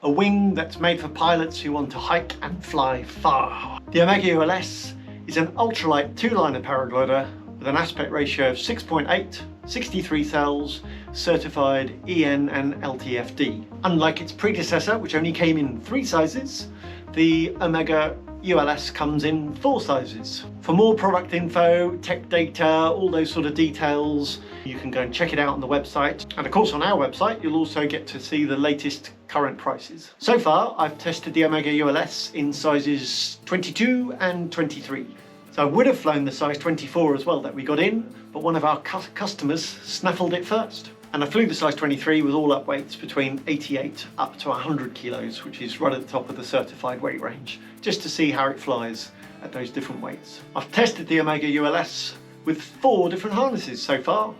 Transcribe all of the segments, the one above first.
A wing that's made for pilots who want to hike and fly far. The OMEGA ULS is an ultralight two-liner paraglider with an aspect ratio of 6.8, 63 cells, certified EN and LTFD. Unlike its predecessor, which only came in 3 sizes, the OMEGA ULS comes in 4 sizes. For more product info, tech data, all those sort of details, you can go and check it out on the website. And of course on our website, you'll also get to see the latest current prices. So far, I've tested the OMEGA ULS in sizes 22 and 23. So I would have flown the size 24 as well that we got in, but one of our customers snaffled it first. And I flew the size 23 with all up weights between 88 up to 100 kilos, which is right at the top of the certified weight range, just to see how it flies at those different weights. I've tested the OMEGA ULS with 4 different harnesses so far,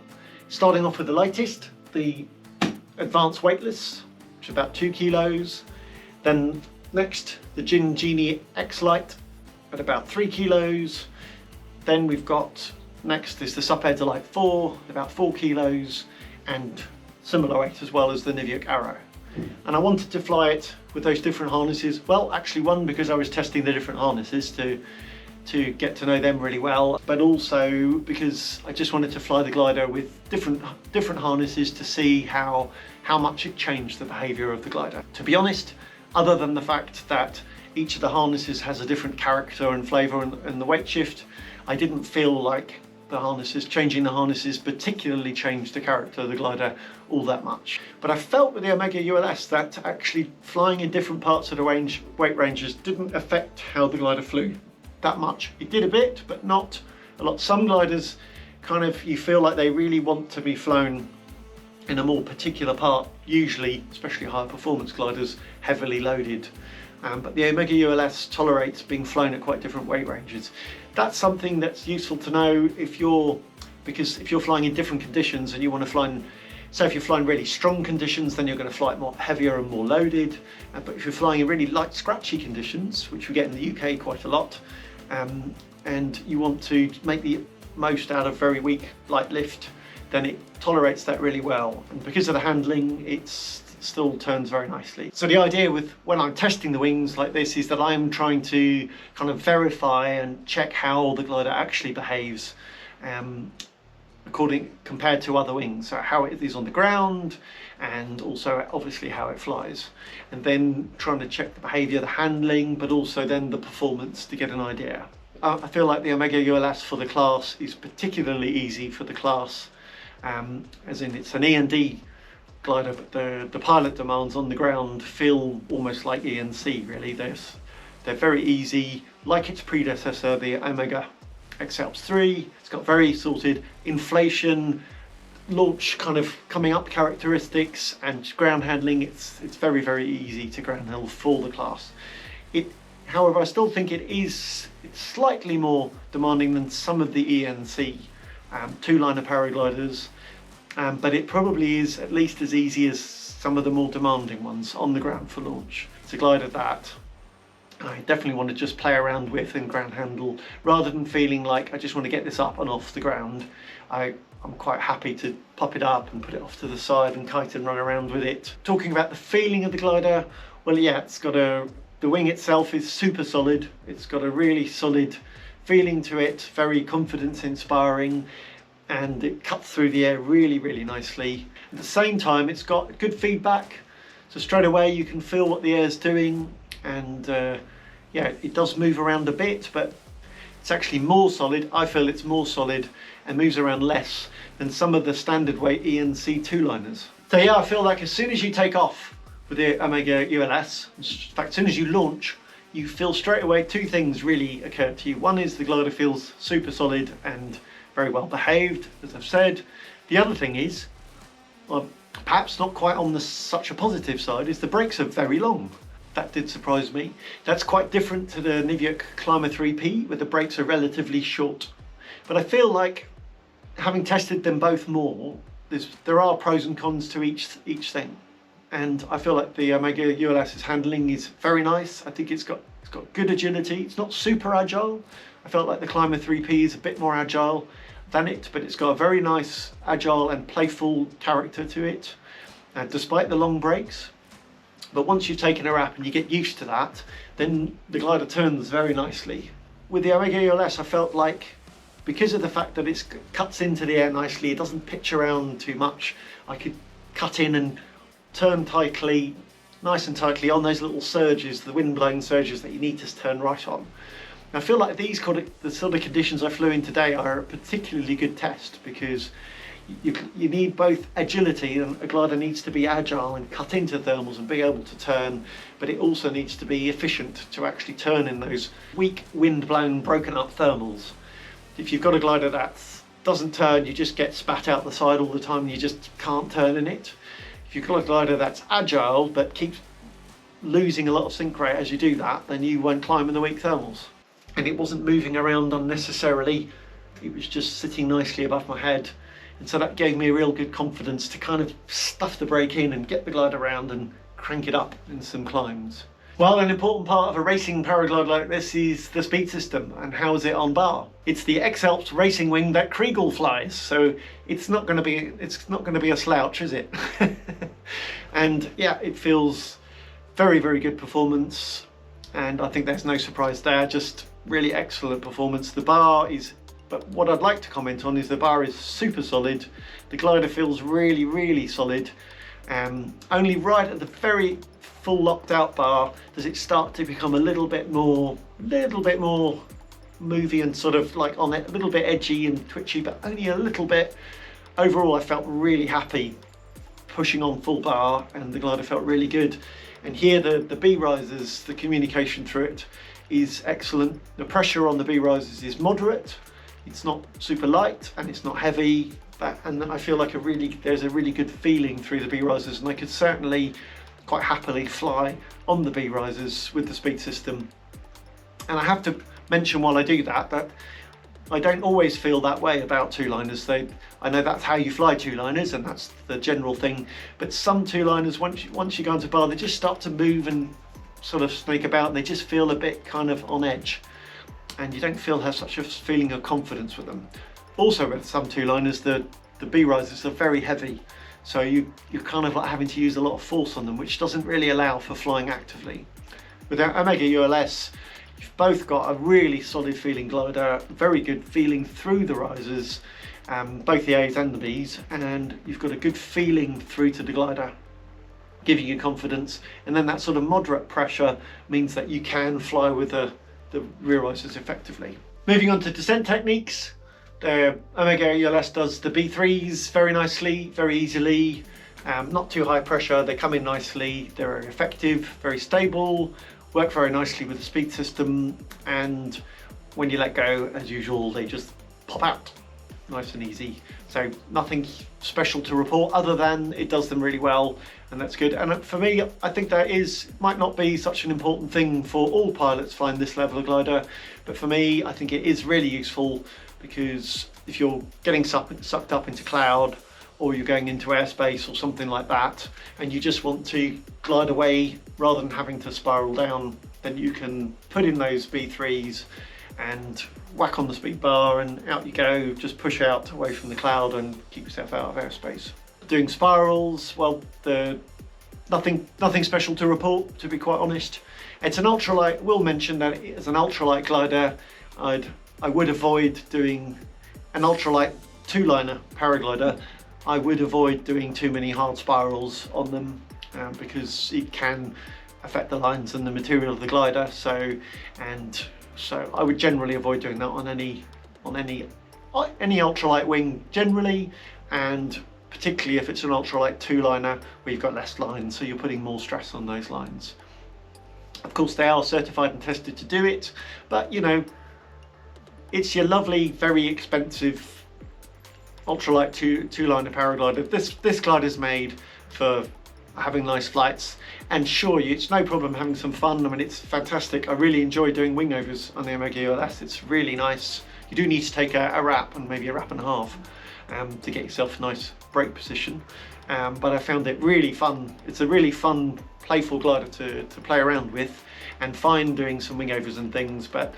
starting off with the latest, the advanced weightless, which is about 2 kilos. Then next, the Genie X-Light at about 3 kilos. Then we've got, next is the Ultralight 4, about 4 kilos. And similar weight as well as the Niviuk Arrow. And I wanted to fly it with those different harnesses. Well, actually one, because I was testing the different harnesses to get to know them really well, but also because I just wanted to fly the glider with different harnesses to see how much it changed the behaviour of the glider. To be honest, other than the fact that each of the harnesses has a different character and flavour and the weight shift, I didn't feel like changing the harnesses particularly changed the character of the glider all that much. But I felt with the OMEGA ULS that actually flying in different parts of the weight ranges didn't affect how the glider flew that much. It did a bit, but not a lot. Some gliders kind of, you feel like they really want to be flown in a more particular part, usually, especially higher performance gliders, heavily loaded. But the OMEGA ULS tolerates being flown at quite different weight ranges. That's something that's useful to know because if you're flying in different conditions and you want to fly in, so if you're flying really strong conditions, then you're going to fly it more heavier and more loaded. But if you're flying in really light, scratchy conditions, which we get in the UK quite a lot, and you want to make the most out of very weak light lift, then it tolerates that really well. And because of the handling, it's still turns very nicely. So the idea with when I'm testing the wings like this is that I'm trying to kind of verify and check how the glider actually behaves compared to other wings. So how it is on the ground and also obviously how it flies. And then trying to check the behavior, the handling, but also then the performance to get an idea. I feel like the OMEGA ULS for the class is particularly easy for the class, as in it's an E&D glider, but the pilot demands on the ground feel almost like E&C really. They're very easy, like its predecessor, the OMEGA X-Alps 3. It's got very sorted inflation, launch kind of coming up characteristics, and ground handling. It's very, very easy to ground handle for the class. However, I still think it's slightly more demanding than some of the E&C two-liner paragliders. But it probably is at least as easy as some of the more demanding ones on the ground for launch. It's a glider that I definitely want to just play around with and ground handle, rather than feeling like I just want to get this up and off the ground. I'm quite happy to pop it up and put it off to the side and kite and run around with it. Talking about the feeling of the glider, well, yeah, it's got the wing itself is super solid. It's got a really solid feeling to it, very confidence inspiring, and it cuts through the air really, really nicely. At the same time, it's got good feedback, so straight away you can feel what the air's doing, and yeah, it does move around a bit, but it's actually more solid. I feel it's more solid and moves around less than some of the standard weight E&C two-liners. So yeah, I feel like as soon as you take off with the OMEGA ULS, in fact, as soon as you launch, you feel straight away 2 things really occur to you. One is the glider feels super solid and very well behaved, as I've said. The other thing is, well, perhaps not quite on such a positive side, is the brakes are very long. That did surprise me. That's quite different to the Niviuk Climber 3P, where the brakes are relatively short. But I feel like, having tested them both more, there are pros and cons to each thing. And I feel like the OMEGA ULS's handling is very nice. I think it's got good agility. It's not super agile. I felt like the Climber 3P is a bit more agile than it, but it's got a very nice, agile and playful character to it, despite the long brakes. But once you've taken a wrap and you get used to that, then the glider turns very nicely. With the OMEGA ULS, I felt like, because of the fact that it cuts into the air nicely, it doesn't pitch around too much, I could cut in and turn tightly, nice and tightly on those little surges, the wind-blown surges that you need to turn right on. I feel like the sort of conditions I flew in today are a particularly good test, because you need both agility, and a glider needs to be agile and cut into thermals and be able to turn, but it also needs to be efficient to actually turn in those weak, wind-blown, broken up thermals. If you've got a glider that doesn't turn, you just get spat out the side all the time and you just can't turn in it. If you've got a glider that's agile but keeps losing a lot of sink rate as you do that, then you won't climb in the weak thermals. And it wasn't moving around unnecessarily, it was just sitting nicely above my head. And so that gave me a real good confidence to kind of stuff the brake in and get the glider around and crank it up in some climbs. Well, an important part of a racing paraglide like this is the speed system and how is it on bar. It's the X-Alps racing wing that Chrigel flies, so it's not going to be a slouch, is it? And yeah, it feels very, very good performance, and I think there's no surprise there. Just really excellent performance. The bar is, but what I'd like to comment on is the bar is super solid. The glider feels really, really solid. Only right at the very full locked out bar does it start to become a little bit more movie and sort of like on it, a little bit edgy and twitchy, but only a little bit. Overall, I felt really happy pushing on full bar, and the glider felt really good. And here the B risers, the communication through it is excellent. The pressure on the B risers is moderate. It's not super light and it's not heavy, and I feel like there's a really good feeling through the B risers, and I could certainly quite happily fly on the B risers with the speed system. And I have to mention while I do that I don't always feel that way about two-liners. I know that's how you fly two-liners and that's the general thing, but some two-liners, once you go into bar, they just start to move and sort of snake about, and they just feel a bit kind of on edge, and you don't have such a feeling of confidence with them. Also with some two-liners, the B risers are very heavy, so you're kind of like having to use a lot of force on them, which doesn't really allow for flying actively. With our OMEGA ULS, you've both got a really solid feeling glider, very good feeling through the risers, both the A's and the B's, and you've got a good feeling through to the glider, giving you confidence. And then that sort of moderate pressure means that you can fly with the rear risers effectively. Moving on to descent techniques, the OMEGA ULS does the B3s very nicely, very easily, not too high pressure, they come in nicely, they're very effective, very stable, work very nicely with the speed system, and when you let go, as usual, they just pop out nice and easy. So nothing special to report other than it does them really well, and that's good. And for me, I think that might not be such an important thing for all pilots flying this level of glider, but for me, I think it is really useful, because if you're getting sucked up into cloud, or you're going into airspace or something like that, and you just want to glide away rather than having to spiral down, then you can put in those B3s and whack on the speed bar and out you go, just push out away from the cloud and keep yourself out of airspace. Doing spirals, well, nothing special to report, to be quite honest. It's an ultralight. We'll mention that as an ultralight glider, I would avoid doing an ultralight two-liner paraglider. I would avoid doing too many hard spirals on them because it can affect the lines and the material of the glider. So I would generally avoid doing that on any ultralight wing generally, and particularly if it's an ultralight two-liner where you've got less lines, so you're putting more stress on those lines. Of course, they are certified and tested to do it, but you know, it's your lovely, very expensive ultralight two-liner paraglider. This glider is made for having nice flights, and sure, it's no problem having some fun. I mean, it's fantastic. I really enjoy doing wing overs on the OMEGA ULS. It's really nice. You do need to take a wrap, and maybe a wrap and a half, to get yourself a nice brake position. But I found it really fun. It's a really fun, playful glider to play around with, and fine doing some wing overs and things, but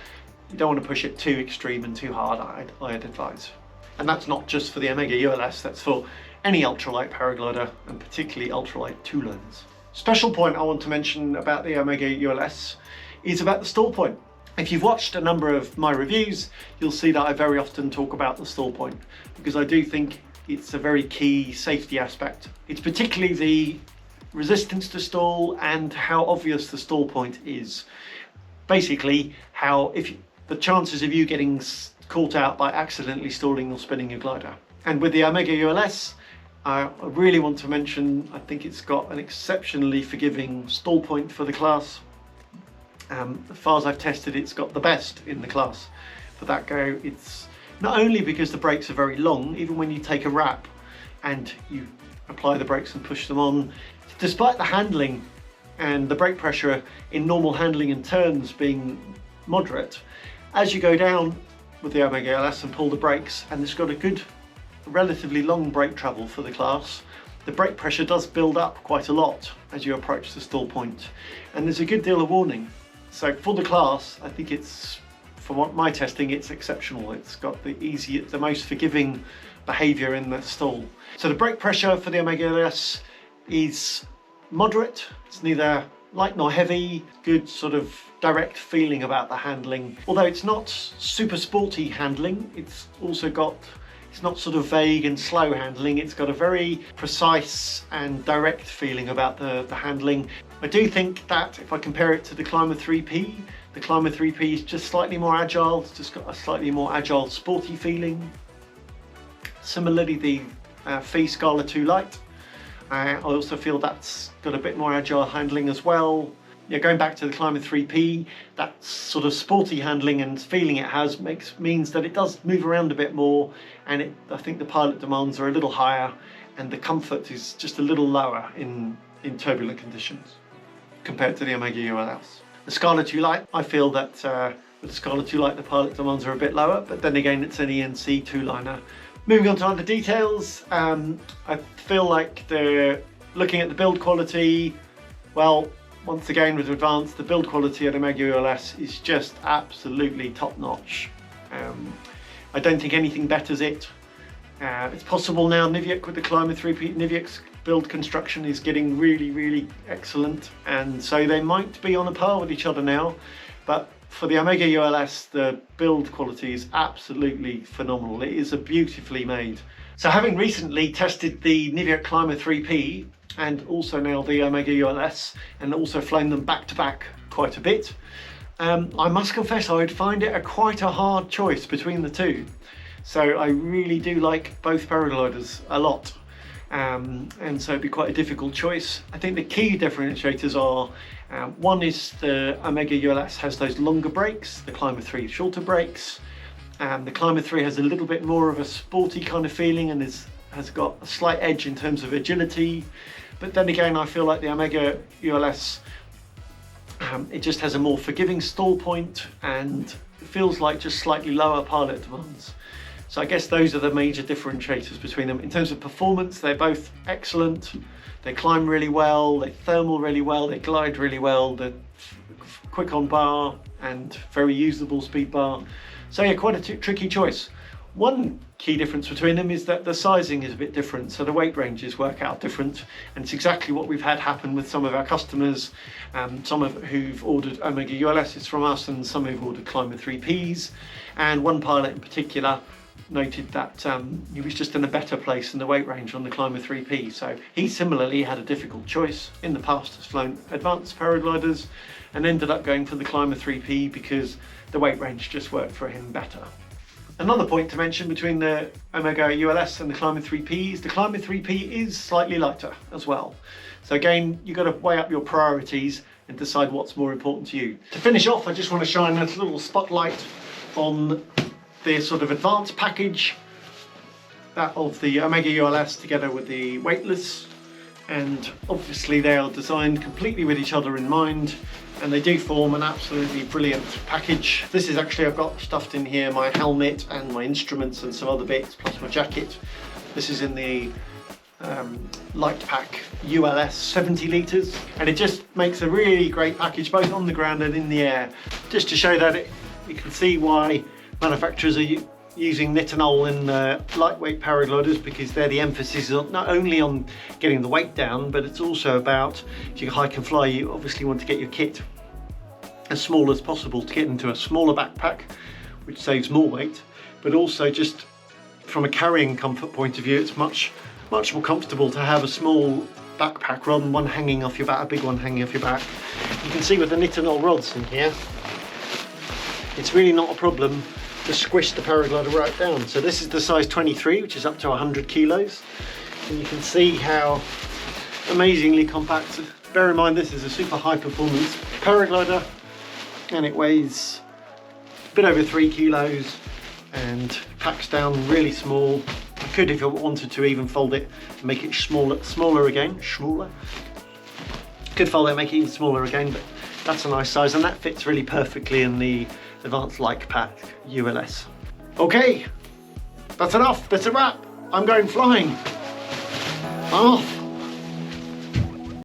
you don't want to push it too extreme and too hard, I'd advise. And that's not just for the OMEGA ULS, that's for any ultralight paraglider, and particularly ultralight two-liners. Special point I want to mention about the Omega ULS is about the stall point. If you've watched a number of my reviews, you'll see that I very often talk about the stall point because I do think it's a very key safety aspect. It's particularly the resistance to stall and how obvious the stall point is. Basically, the chances of you getting caught out by accidentally stalling or spinning your glider. And with the Omega ULS, I really want to mention, I think it's got an exceptionally forgiving stall point for the class. As far as I've tested, it's got the best in the class for that go. It's not only because the brakes are very long, even when you take a wrap and you apply the brakes and push them on, despite the handling and the brake pressure in normal handling and turns being moderate, as you go down with the Omega ULS and pull the brakes, and it's got a good, relatively long brake travel for the class, the brake pressure does build up quite a lot as you approach the stall point, and there's a good deal of warning. So for the class, I think it's, from my testing, it's exceptional. It's got the most forgiving behaviour in the stall. So the brake pressure for the Omega ULS is moderate. It's neither light nor heavy. Good sort of direct feeling about the handling. Although it's not super sporty handling, it's not sort of vague and slow handling. It's got a very precise and direct feeling about the handling. I do think that if I compare it to the Climber 3P, the Climber 3P is just slightly more agile. It's just got a slightly more agile, sporty feeling. Similarly, the Phi Scala 2 Lite, I also feel that's got a bit more agile handling as well. Yeah, going back to the Climber 3P, that sort of sporty handling and feeling it has means that it does move around a bit more, and I think the pilot demands are a little higher and the comfort is just a little lower in turbulent conditions compared to the Omega ULS. The Scala 2 Lite, I feel that with the Scala 2 Lite the pilot demands are a bit lower, but then again it's an ENC two-liner. Moving on to other details, I feel like they're looking at the build quality. Well, once again with Advanced, the build quality at Omega ULS is just absolutely top-notch. I don't think anything betters it. It's possible now, Niviaq with the Climber 3P, Niviaq's build construction is getting really, really excellent, and so they might be on a par with each other now, but for the Omega ULS, the build quality is absolutely phenomenal. It is beautifully made. So having recently tested the Niviaq Climber 3P and also now the Omega ULS, and also flown them back to back quite a bit, I must confess I would find it quite a hard choice between the two. So I really do like both paragliders a lot, and so it'd be quite a difficult choice. I think the key differentiators are, one is the Omega ULS has those longer brakes, the Climber 3 shorter brakes. The Climber 3 has a little bit more of a sporty kind of feeling and has got a slight edge in terms of agility. But then again, I feel like the Omega ULS, it just has a more forgiving stall point and it feels like just slightly lower pilot demands. So I guess those are the major differentiators between them. In terms of performance, they're both excellent. They climb really well, they thermal really well, they glide really well, they're quick on bar and very usable speed bar. So yeah, quite a tricky choice. One key difference between them is that the sizing is a bit different, so the weight ranges work out different, and it's exactly what we've had happen with some of our customers, some of who've ordered Omega ULSs from us and some who've ordered Climber 3Ps, and one pilot in particular noted that he was just in a better place in the weight range on the Climber 3P. So he similarly had a difficult choice. In the past has flown advanced paragliders and ended up going for the Climber 3P because the weight range just worked for him better. Another point to mention between the Omega ULS and the Climber 3P is the Climber 3P is slightly lighter as well. So again, you've got to weigh up your priorities and decide what's more important to you. To finish off, I just want to shine a little spotlight on the sort of advanced package, that of the Omega ULS together with the Weightless, and obviously they are designed completely with each other in mind, and they do form an absolutely brilliant package. This is actually, I've got stuffed in here my helmet and my instruments and some other bits, plus my jacket. This is in the light pack ULS 70 litres, and it just makes a really great package both on the ground and in the air, just to show that you can see why manufacturers are using nitinol in lightweight paragliders because they're the emphasis on not only on getting the weight down, but it's also about, if you hike and fly, you obviously want to get your kit as small as possible to get into a smaller backpack, which saves more weight, but also just from a carrying comfort point of view, it's much more comfortable to have a small backpack rather than one hanging off your back, a big one hanging off your back. You can see with the nitinol rods in here, it's really not a problem to squish the paraglider right down. So this is the size 23, which is up to 100 kilos. And you can see how amazingly compact. Bear in mind, this is a super high performance paraglider and it weighs a bit over 3 kilos and packs down really small. You could, if you wanted to, even fold it and make it smaller again. Could fold it and make it even smaller again, but that's a nice size, and that fits really perfectly in the Advanced Light Pack ULS. Okay, that's enough, that's a wrap. I'm going flying. I'm off.